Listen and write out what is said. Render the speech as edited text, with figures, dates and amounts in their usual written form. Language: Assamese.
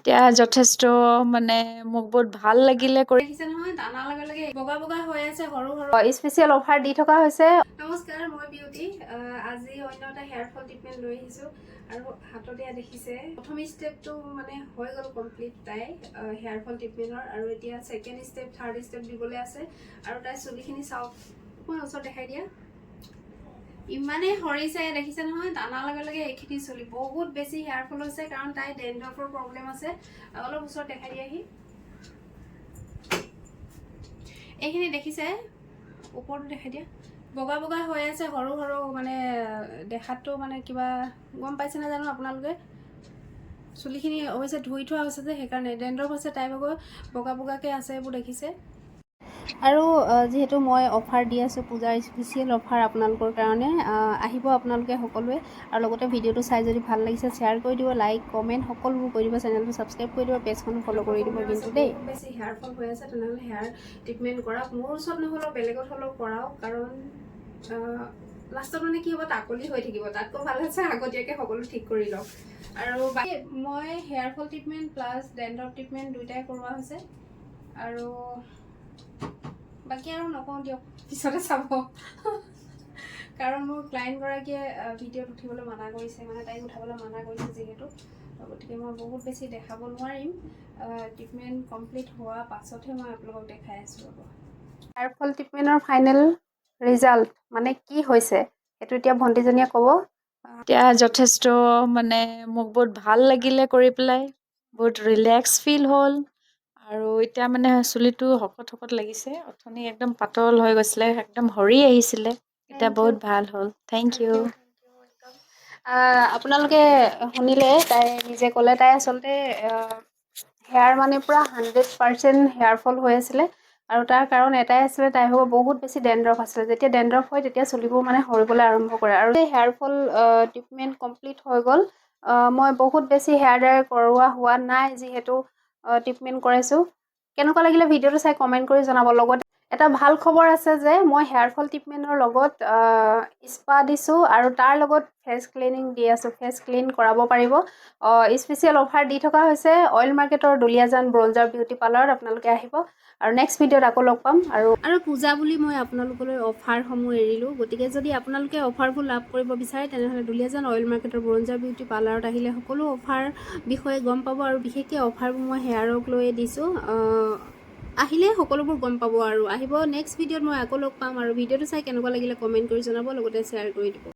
এতিয়া যথেষ্ট মানে মোক বহুত ভাল লাগিলে কৰি দেখিছে নহয় দানা লগে লগে বগা বগা হৈ আছে সৰু সৰু স্পেচিয়েল অফাৰ দি থকা হৈছে। নমস্কাৰ, মই বিউটি। আজি অন্য এটা হেয়াৰ ফল ট্ৰিটমেণ্ট লৈ আহিছোঁ আৰু হাতত এয়া দেখিছে প্ৰথম ষ্টেপটো মানে হৈ গ'ল কমপ্লিট তাই হেয়াৰ ফল ট্ৰিটমেণ্টৰ, আৰু এতিয়া ছেকেণ্ড ষ্টেপ থাৰ্ড ষ্টেপ দিবলৈ আছে। আৰু তাই চুলিখিনি চাওক, মই ওচৰত দেখাই দিয়া, ইমানেই সৰিছে দেখিছে নহয় দানাৰ লগে লগে এইখিনি চুলি বহুত বেছি হেয়াৰ ফল হৈছে, কাৰণ তাই ডেণ্ড্ৰফৰ প্ৰব্লেম আছে। অলপ ওচৰত দেখাই দিয়াহি, এইখিনি দেখিছে ওপৰতো দেখাই দিয়া, বগা বগা হৈ আছে সৰু সৰু, মানে দেখাতটো মানে কিবা গম পাইছে না জানো আপোনালোকে। চুলিখিনি অৱশ্যে ধুই থোৱা হৈছে যে সেইকাৰণে ডেণ্ড্ৰফ হৈছে, তাই ভাগৰ বগা বগাকৈ আছে এইবোৰ দেখিছে। আৰু যিহেতু মই অফাৰ দি আছোঁ, পূজাৰ স্পেচিয়েল অফাৰ আপোনালোকৰ কাৰণে, আহিব আপোনালোকে সকলোৱে। আৰু লগতে ভিডিঅ'টো চাই যদি ভাল লাগিছে শ্বেয়াৰ কৰি দিব, লাইক কমেণ্ট সকলোবোৰ কৰি দিব, চেনেলটো ছাবস্ক্ৰাইব কৰি দিব, পেজখনো ফ'ল' কৰি দিব। কিন্তু দেই বেছি হেয়াৰ ফল হৈ আছে তেনেহ'লে হেয়াৰ ট্ৰিটমেণ্ট কৰক, মোৰ ওচৰত নহ'লেও বেলেগত হ'লেও কৰাওক, কাৰণ লাষ্টত মানে কি হ'ব তাকলি হৈ থাকিব, তাতকৈ ভাল হৈছে আগতীয়াকৈ সকলো ঠিক কৰি লওক। আৰু বাকী মই hair fall treatment plus ডেণ্ড্ৰফ treatment দুয়োটাই কৰোৱা হৈছে। আৰু বাকী আৰু নকওঁ দিয়ক, পিছতে চাব। কাৰণ মোৰ ক্লাইণ্টগৰাকীয়ে ভিডিঅ'ত উঠিবলৈ মানা কৰিছে, মানে তাইক উঠাবলৈ মানা কৰিছে যিহেতু, গতিকে মই বহুত বেছি দেখাব নোৱাৰিম। ট্ৰিটমেণ্ট কমপ্লিট হোৱাৰ পাছতহে মই আপোনালোকক দেখাই আছোঁ। ৰ'ব, হেয়াৰ ফল ট্ৰিটমেণ্টৰ ফাইনেল ৰিজাল্ট মানে কি হৈছে সেইটো এতিয়া ভণ্টিজনীয়ে ক'ব। এতিয়া যথেষ্ট মানে মোক বহুত ভাল লাগিলে কৰি পেলাই, বহুত ৰিলেক্স ফিল হ'ল। আৰু এতিয়া মানে চুলিটো শকত শকত লাগিছে, অথনি একদম পাতল হৈ গৈছিলে, একদম সৰি আহিছিলে, এতিয়া বহুত ভাল হ'ল। Thank you. আপোনালোকে শুনিলে, তাই নিজে ক'লে তাই আচলতে হেয়াৰ মানে পূৰা 100% হেয়াৰ ফল হৈ আছিলে। আৰু তাৰ কাৰণ এটাই আছিলে, তাই ভাগৰ বহুত বেছি ডেণ্ড্ৰফ আছিলে। যেতিয়া ডেণ্ড্ৰফ হয় তেতিয়া চুলিবোৰ মানে সৰিবলৈ আৰম্ভ কৰে। আৰু এই হেয়াৰ ফল ট্ৰিটমেণ্ট কমপ্লিট হৈ গ'ল। মই বহুত বেছি হেয়াৰ ড্ৰাই কৰোৱা হোৱা নাই, যিহেতু ট্ৰিটমেণ্ট কৰাইছোঁ। কেনেকুৱা লাগিলে ভিডিঅ'টো চাই কমেণ্ট কৰি জনাব। লগতে এটা ভাল খবৰ আছে যে মই হেয়াৰ ফল ট্ৰিটমেণ্টৰ লগত স্পা দিছোঁ, আৰু তাৰ লগত ফেচ ক্লিনিং দি আছোঁ। ফেচ ক্লিন কৰাব পাৰিব। স্পেচিয়েল অফাৰ দি থকা হৈছে অইল মাৰ্কেটৰ দুলীয়াজান ব্ৰঞ্জাৰ বিউটি পাৰ্লাৰত। আপোনালোকে আহিব, আৰু নেক্সট ভিডিঅ'ত আকৌ লগ পাম। আৰু পূজা বুলি মই আপোনালোকলৈ অফাৰসমূহ এৰিলোঁ, গতিকে যদি আপোনালোকে অফাৰবোৰ লাভ কৰিব বিচাৰে তেনেহ'লে দুলীয়াজান অইল মাৰ্কেটৰ ব্ৰঞ্জাৰ বিউটি পাৰ্লাৰত আহিলে সকলো অফাৰ বিষয়ে গম পাব। আৰু বিশেষকৈ অফাৰবোৰ মই হেয়াৰক লৈয়ে দিছোঁ, আহিলে সকলোবোৰ গম পাব। আৰু আহিব নেক্সট ভিডিঅ'ত মই আকৌ লগ পাম। আৰু ভিডিঅ'টো চাই কেনেকুৱা লাগিলে কমেণ্ট কৰি জনাব, লগতে শ্বেয়াৰ কৰি দিব।